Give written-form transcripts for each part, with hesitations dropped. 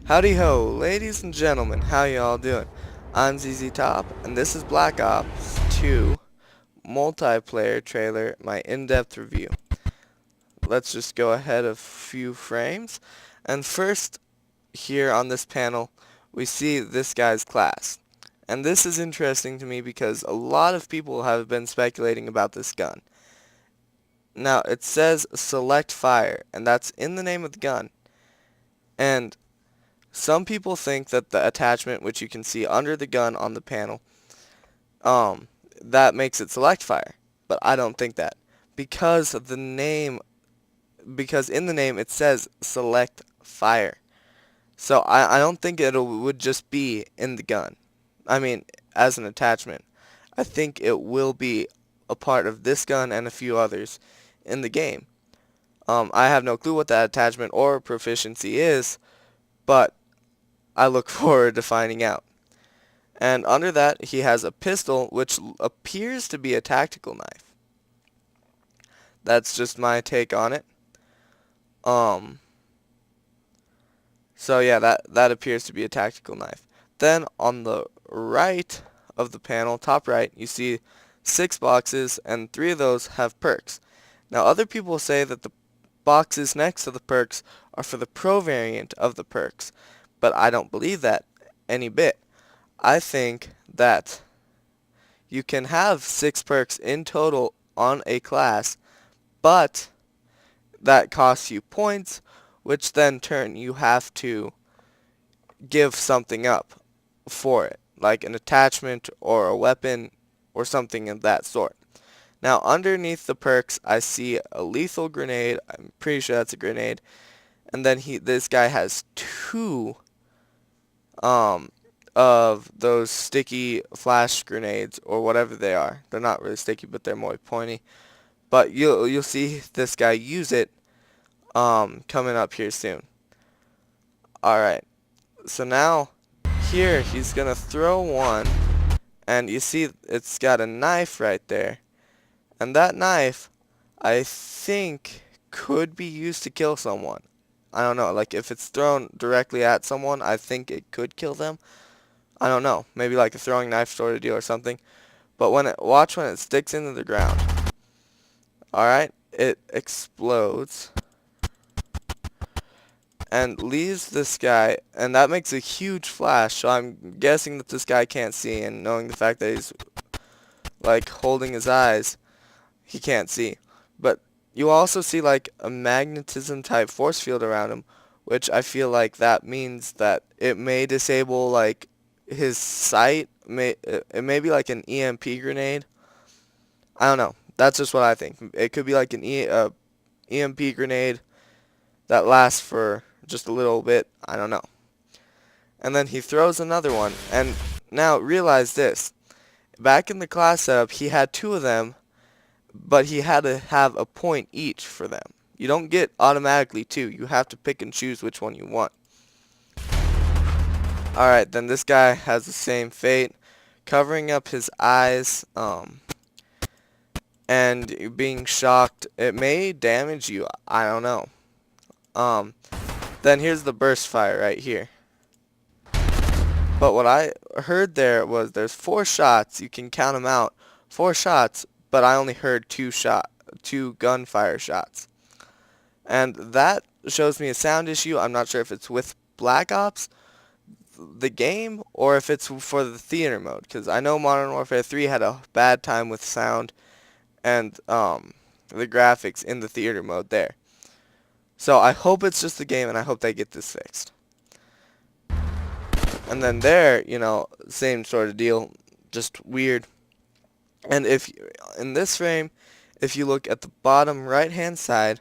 Howdy ho, ladies and gentlemen, how y'all doing? I'm ZZ Top, and this is Black Ops 2 multiplayer trailer, my in-depth review. Let's just go ahead a few frames, and first, here on this panel, we see this guy's class. And this is interesting to me because a lot of people have been speculating about this gun. Now, it says select fire, and that's in the name of the gun. And some people think that the attachment, which you can see under the gun on the panel, um, that makes it select fire. But I don't think that. Because of the name, because in the name it says select fire. So I don't think it would just be in the gun. I mean, as an attachment. I think it will be a part of this gun and a few others in the game. I have no clue what that attachment or proficiency is, but I look forward to finding out. And under that, he has a pistol, which appears to be a tactical knife. That's just my take on it. Um, so yeah, that appears to be a tactical knife. Then on the right of the panel, top right, you see 6 boxes, and 3 of those have perks. Now, other people say that the boxes next to the perks are for the pro variant of the perks, but I don't believe that any bit. I think that you can have 6 perks in total on a class, but that costs you points, which then turn you have to give something up for it, like an attachment or a weapon or something of that sort. Now, underneath the perks, I see a lethal grenade. I'm pretty sure that's a grenade. And then this guy has 2 um, of those sticky flash grenades or whatever they are. They're not really sticky, but they're more pointy. But you'll see this guy use it coming up here soon. All right. So now here he's gonna throw one, and you see it's got a knife right there, and that knife I think could be used to kill someone. I don't know, like if it's thrown directly at someone, I think it could kill them. I don't know, maybe like a throwing knife sort of deal or something. But watch when it sticks into the ground. All right, it explodes and leaves this guy, and that makes a huge flash. So I'm guessing that this guy can't see, and knowing the fact that he's like holding his eyes, he can't see. But you also see like a magnetism type force field around him, which I feel like that means that it may disable like his sight. It may be like an EMP grenade. I don't know. That's just what I think. It could be like an EMP grenade that lasts for just a little bit. I don't know. And then he throws another one. And now realize this. Back in the class setup, he had 2 of them, but he had to have a point each for them. You don't get automatically 2. You have to pick and choose which one you want. Alright, then this guy has the same fate. Covering up his eyes, and being shocked. It may damage you. I don't know. Um, then here's the burst fire right here. But what I heard there was there's 4 shots. You can count them out. 4 shots, but I only heard 2 gunfire shots. And that shows me a sound issue. I'm not sure if it's with Black Ops, the game, or if it's for the theater mode. Because I know Modern Warfare 3 had a bad time with sound and the graphics in the theater mode there. So I hope it's just the game, and I hope they get this fixed. And then there, same sort of deal, just weird. And if in this frame, if you look at the bottom right-hand side,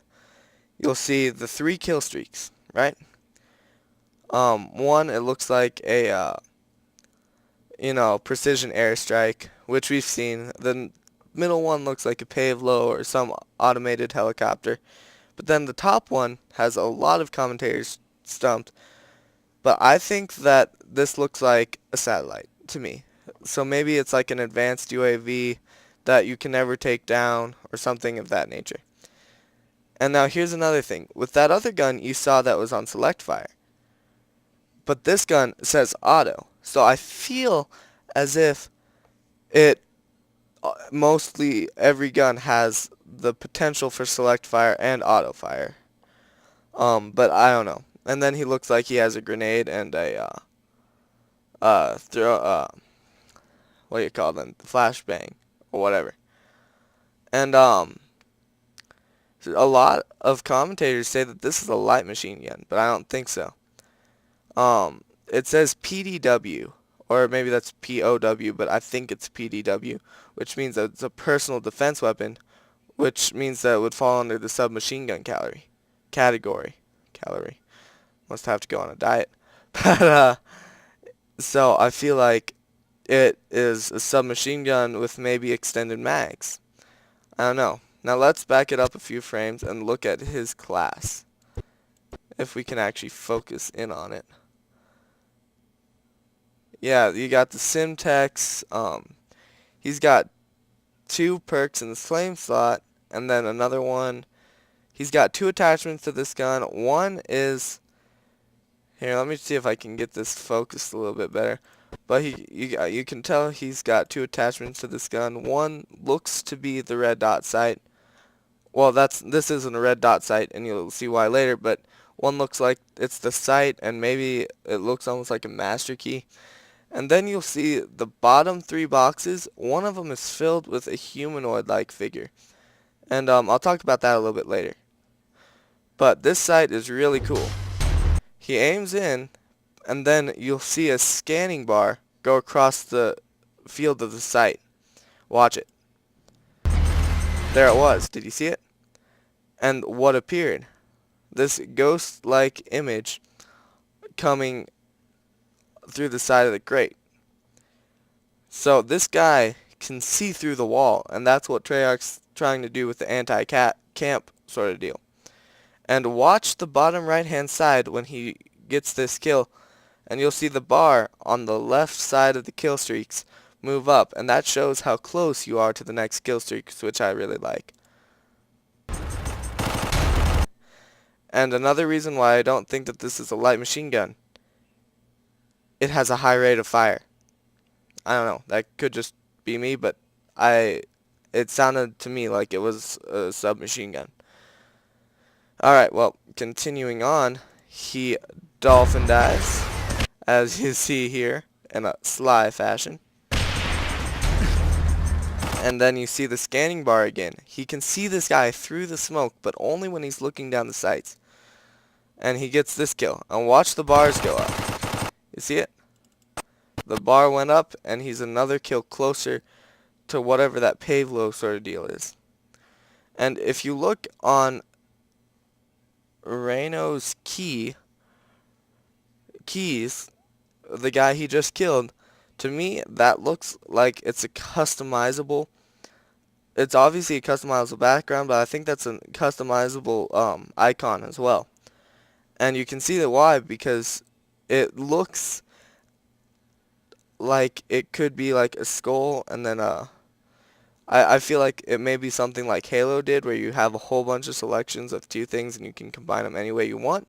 you'll see the 3 kill streaks, right? One, it looks like a precision airstrike, which we've seen. The middle one looks like a Pavlo or some automated helicopter. But then the top one has a lot of commentators stumped. But I think that this looks like a satellite to me. So maybe it's like an advanced UAV that you can never take down or something of that nature. And now here's another thing. With that other gun you saw that was on select fire, but this gun says auto. So I feel as if it mostly every gun has the potential for select fire and auto fire. But I don't know. And then he looks like he has a grenade and a throw what do you call them? Flashbang or whatever. And a lot of commentators say that this is a light machine gun, but I don't think so. It says PDW, or maybe that's POW, but I think it's PDW, which means that it's a personal defense weapon, which means that it would fall under the submachine gun category. Calorie. Must have to go on a diet. But so I feel like it is a submachine gun with maybe extended mags. I don't know. Now let's back it up a few frames and look at his class, if we can actually focus in on it. Yeah, you got the Simtex. He's got 2 perks in the flame slot, and then another one. He's got 2 attachments to this gun. One is here. Let me see if I can get this focused a little bit better. But you can tell he's got 2 attachments to this gun. One looks to be the red dot sight. Well, this isn't a red dot sight, and you'll see why later. But one looks like it's the sight, and maybe it looks almost like a master key. And then you'll see the bottom 3 boxes. One of them is filled with a humanoid-like figure. And I'll talk about that a little bit later. But this sight is really cool. He aims in, and then you'll see a scanning bar go across the field of the sight. Watch it. There it was. Did you see it? And what appeared? This ghost-like image coming through the side of the crate. So this guy can see through the wall, and that's what Treyarch's trying to do with the anti-camp sort of deal. And watch the bottom right-hand side when he gets this kill, and you'll see the bar on the left side of the kill streaks move up, and that shows how close you are to the next kill streak, which I really like. And another reason why I don't think that this is a light machine gun, it has a high rate of fire. I don't know, that could just be me, but it sounded to me like it was a submachine gun. Alright, well, continuing on, he dolphin dives, as you see here, in a sly fashion. And then you see the scanning bar again. He can see this guy through the smoke, but only when he's looking down the sights. And he gets this kill. And watch the bars go up. You see it? The bar went up, and he's another kill closer to whatever that Pavlo sort of deal is. And if you look on Reno's keys, the guy he just killed, to me that looks like it's a customizable. It's obviously a customizable background, but I think that's a customizable icon as well. And you can see the why, because it looks like it could be like a skull, and then I feel like it may be something like Halo did, where you have a whole bunch of selections of 2 things and you can combine them any way you want.